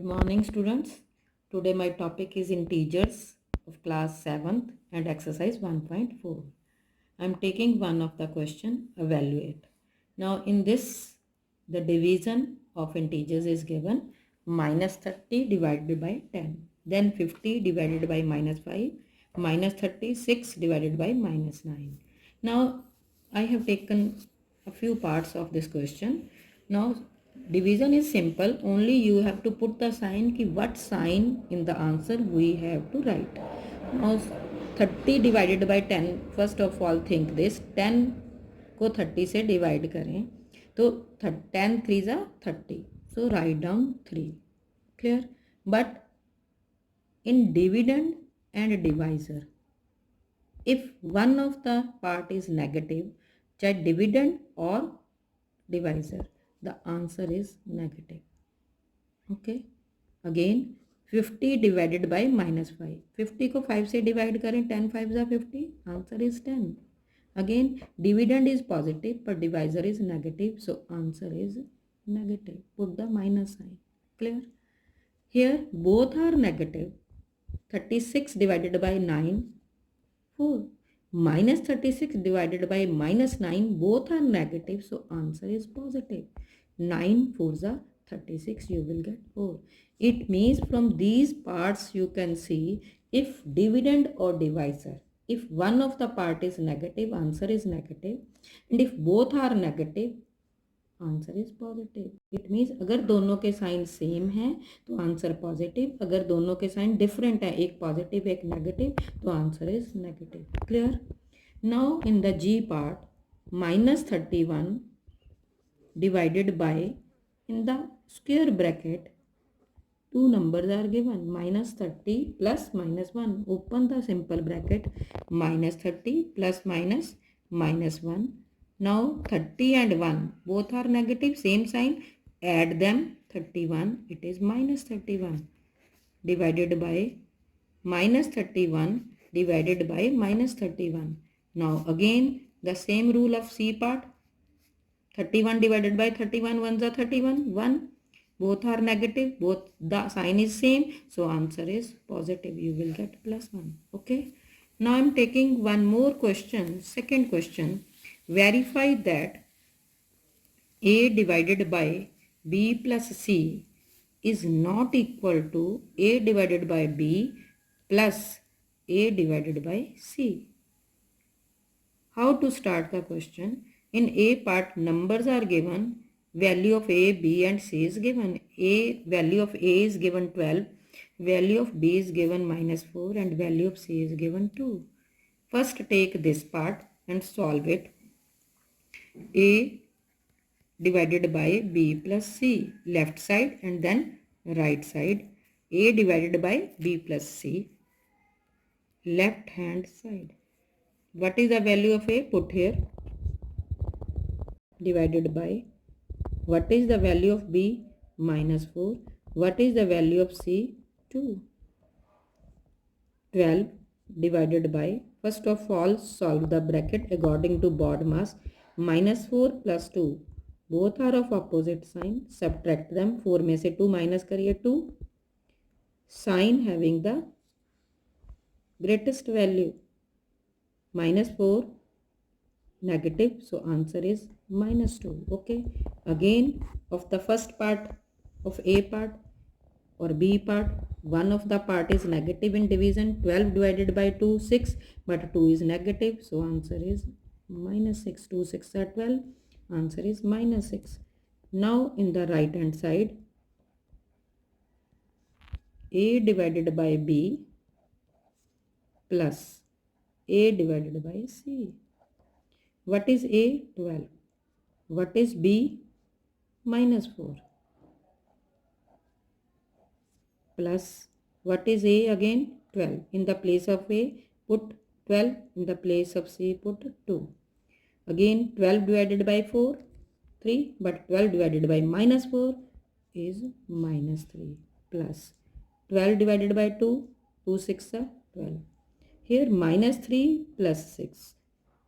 Good morning, students. Today my topic is integers of class 7th and exercise 1.4. I am taking one of the question, evaluate. Now in this, the division of integers is given minus 30 divided by 10. Then 50 divided by minus 5, minus 36 divided by minus 9. Now I have taken a few parts of this question. Now division is simple, only you have to put the sign ki what sign in the answer we have to write. Now 30 divided by 10, first of all think this, 10 को 30 से divide करें तो 10 3 ज़ा 30, so write down 3. Clear? But in dividend and divisor, if one of the part is negative, चाहे dividend or divisor, the answer is negative. Okay, again 50 divided by minus 5, 50 को 5 से divide करें, 10 5 ज़ा 50, answer is 10. Again dividend is positive but divisor is negative, so answer is negative. Put the minus sign. Clear? Here both are negative. 36 divided by 9, 4. Minus 36 divided by minus 9, both are negative, so answer is positive. 9 4s are 36, you will get 4. It means from these parts you can see if dividend or divisor, if one of the part is negative, answer is negative, and if both are negative, answer is positive. It means अगर दोनों के sign same हैं तो answer positive, अगर दोनों के sign different है, एक पॉजिटिव एक नेगेटिव, तो answer is negative. Clear? Now in the G part, minus 31 divided by, in the square bracket, two numbers are given, minus 30 plus minus 1. Open the simple bracket, minus 30 plus minus minus 1. Now 30 and 1 both are negative, same sign, add them, 31, it is minus 31 divided by minus 31 divided by minus 31. Now again the same rule of C part, 31 divided by 31, 1 is 31, 1. Both are negative, both the sign is same, so answer is positive, you will get plus 1. Okay, now I am taking one more question. Second question, verify that A divided by B plus C is not equal to A divided by B plus A divided by C. How to start the question? In A part, numbers are given, value of A, B and C is given. Value of A is given 12, value of B is given minus 4 and value of C is given 2. First take this part and solve it. A divided by B plus C, left side and then right side. A divided by B plus C, left hand side. What is the value of A? Put here. Divided by, what is the value of B? Minus 4. What is the value of C? 2. 12 divided by, first of all solve the bracket according to BOD mass. Minus 4 plus 2, both are of opposite sign, subtract them. 4 में से 2 minus करिए, 2. Sign having the greatest value, minus 4 negative, so answer is minus 2. Okay, again of the first part of A part or B part, one of the part is negative in division. 12 divided by 2, 6, but 2 is negative, so answer is minus 6. 2 6 are 12, answer is minus 6. Now in the right hand side, A divided by B plus A divided by C. What is A? 12. What is B? Minus 4. Plus, what is A again? 12. In the place of A, put 12. In the place of C, put 2. Again, 12 divided by 4, 3. But 12 divided by minus 4 is minus 3. Plus, 12 divided by 2, 2 6 are 12. Here, minus 3 plus 6.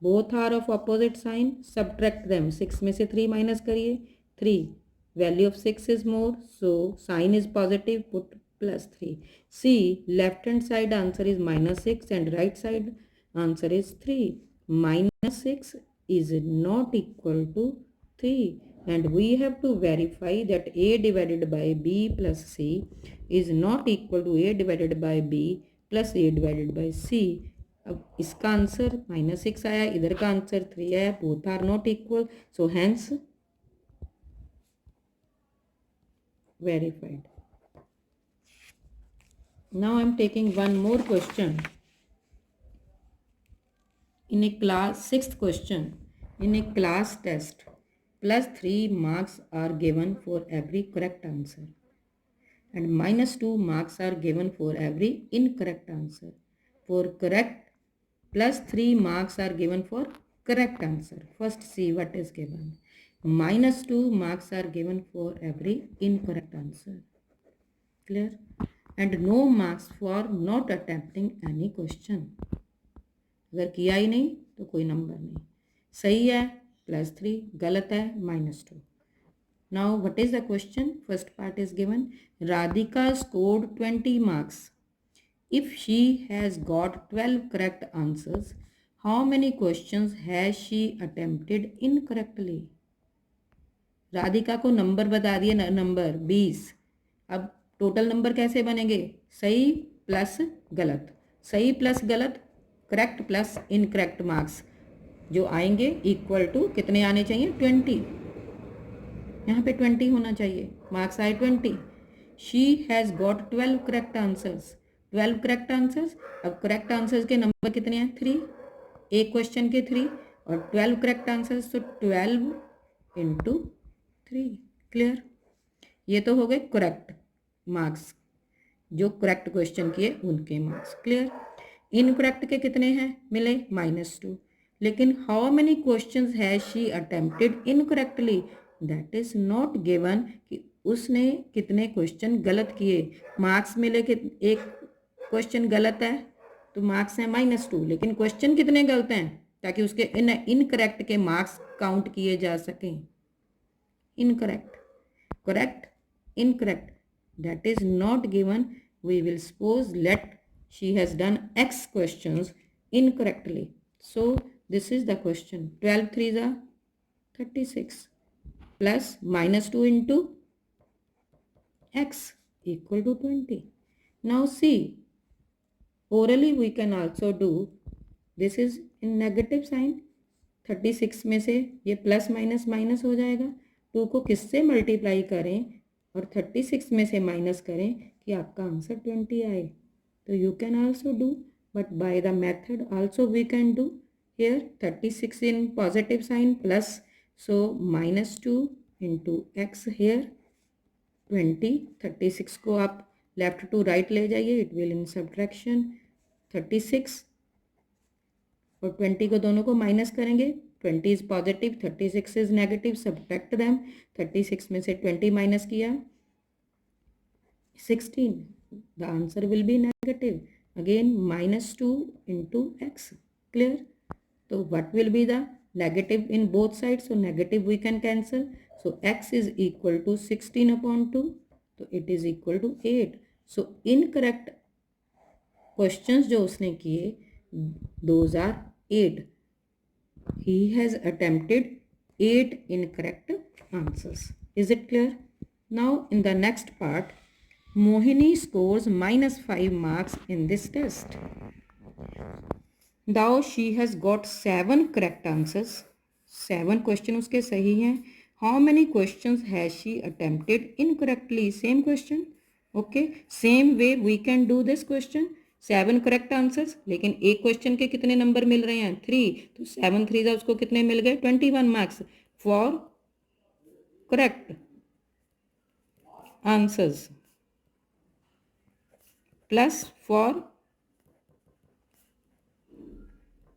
Both are of opposite sign, subtract them. 6 में से 3 minus करिए, 3. value of 6 is more, so sign is positive, put +3. C, left hand side answer is -6 and right side answer is 3. -6 is not equal to 3, and we have to verify that A divided by B plus C is not equal to A divided by B plus A divided by C. अब इसका answer -6 आया, इधर का answer 3 आया, both are not equal, so hence verified. Now I am taking one more question. In a class, sixth question, in a class test, +3 marks are given for every correct answer and -2 marks are given for every incorrect answer. For correct, +3 marks are given for correct answer. First see what is given. -2 marks are given for every incorrect answer. Clear? And no marks for not attempting any question. अगर किया ही नहीं तो कोई number नहीं. सही है +3, गलत है -2. Now what is the question? First part is given. Radhika scored 20 marks. If she has got 12 correct answers, how many questions has she attempted incorrectly? Radhika को नंबर बता दिए, नंबर 20. अब टोटल नंबर कैसे बनेंगे? सही प्लस गलत, सही प्लस गलत, करेक्ट प्लस इनकरेक्ट मार्क्स जो आएंगे इक्वल टू कितने आने चाहिए? 20. यहाँ पे 20 होना चाहिए, मार्क्स आए 20. She has got 12 correct answers. 12 correct answers. अब करेक्ट आंसर्स के नंबर कितने हैं? 3. एक क्वेश्चन के 3 और 12 करेक्ट आंसर्स, तो 12 इंटू 3. क्लियर? ये तो हो गए करेक्ट मार्क्स, जो करेक्ट क्वेश्चन किए उनके मार्क्स. क्लियर? इनकरेक्ट के कितने हैं मिले? -2. लेकिन how many questions has she attempted incorrectly, that is not given कि उसने कितने क्वेश्चन गलत किए. मार्क्स मिले कि एक क्वेश्चन गलत है तो मार्क्स हैं -2, लेकिन क्वेश्चन कितने गलत हैं ताकि उसके इनकरेक्ट के मार्क्स काउंट किए जा सकें. Incorrect, correct, incorrect, that is not given. We will suppose let she has done X questions incorrectly. So this is the question. 12 3s are 36 plus -2 into X equal to 20. Now see, orally we can also do. This is in negative sign. 36 में से ये plus minus minus हो जाएगा. 2 को किससे multiply करें और 36 में से माइनस करें कि आपका आंसर 20 आए. तो you can also do, but by the method also we can do. Here 36 in positive sign plus, so -2 into x. Here 20. 36 को आप लेफ्ट टू राइट ले जाइए, इट विल इन सब्ट्रैक्शन. 36 और 20 को दोनों को माइनस करेंगे. 20 is positive, 36 is negative, subtract them. 36 में से 20 माइनस किया 16, the answer will be negative. Again -2 into x. Clear? तो what will be the negative in both side, so negative we can cancel. So x is equal to 16/2, तो it is equal to 8. So incorrect questions जो उसने किए those are 8. He has attempted 8 incorrect answers. Is it clear? Now in the next part, Mohini scores -5 marks in this test. Now she has got 7 correct answers. 7 question उसके सही हैं. How many questions has she attempted incorrectly? Same question. Okay. Same way we can do this question. 7 correct answers, लेकिन एक question के कितने number मिल रहे हैं? 3. तो 7 3 उसको कितने मिल गए? 21 marks for correct answers plus for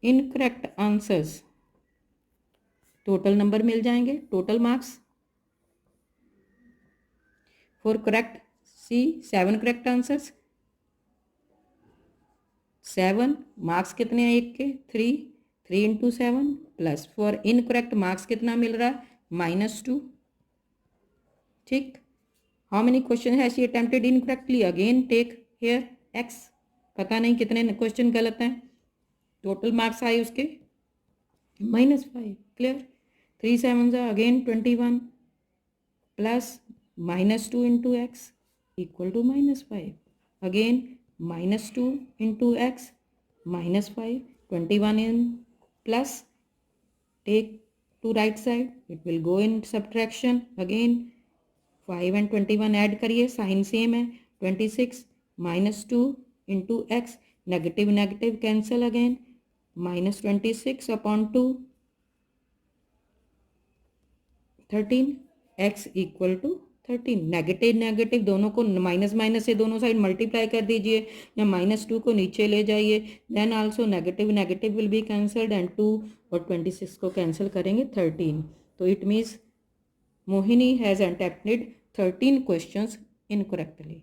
incorrect answers. Total number मिल जाएंगे, total marks for correct. See 7 correct answers, 7 marks कितने हैं एक के? 3 इंटू 7 प्लस फॉर इनकरेक्ट मार्क्स कितना मिल रहा है? -2. ठीक. How many question has she attempted incorrectly, again take here x. पता नहीं कितने क्वेश्चन गलत हैं. टोटल मार्क्स आए उसके -5. Clear. 3 7 again 21 plus -2 into x equal to -5. Again -2 into x -5. 21 in plus, take to right side, it will go in subtraction. Again 5 and 21 add करिए, sign same है. 26 -2 into x, negative negative cancel. Again -26 upon 2 13. X equal to 13. Negative negative दोनों को minus minus से दोनों side multiply कर दीजिए, या -2 को नीचे ले जाइए. Then also negative negative will be cancelled and 2 और 26 को कैंसिल करेंगे 13. तो it means Mohini has attempted 13 questions incorrectly.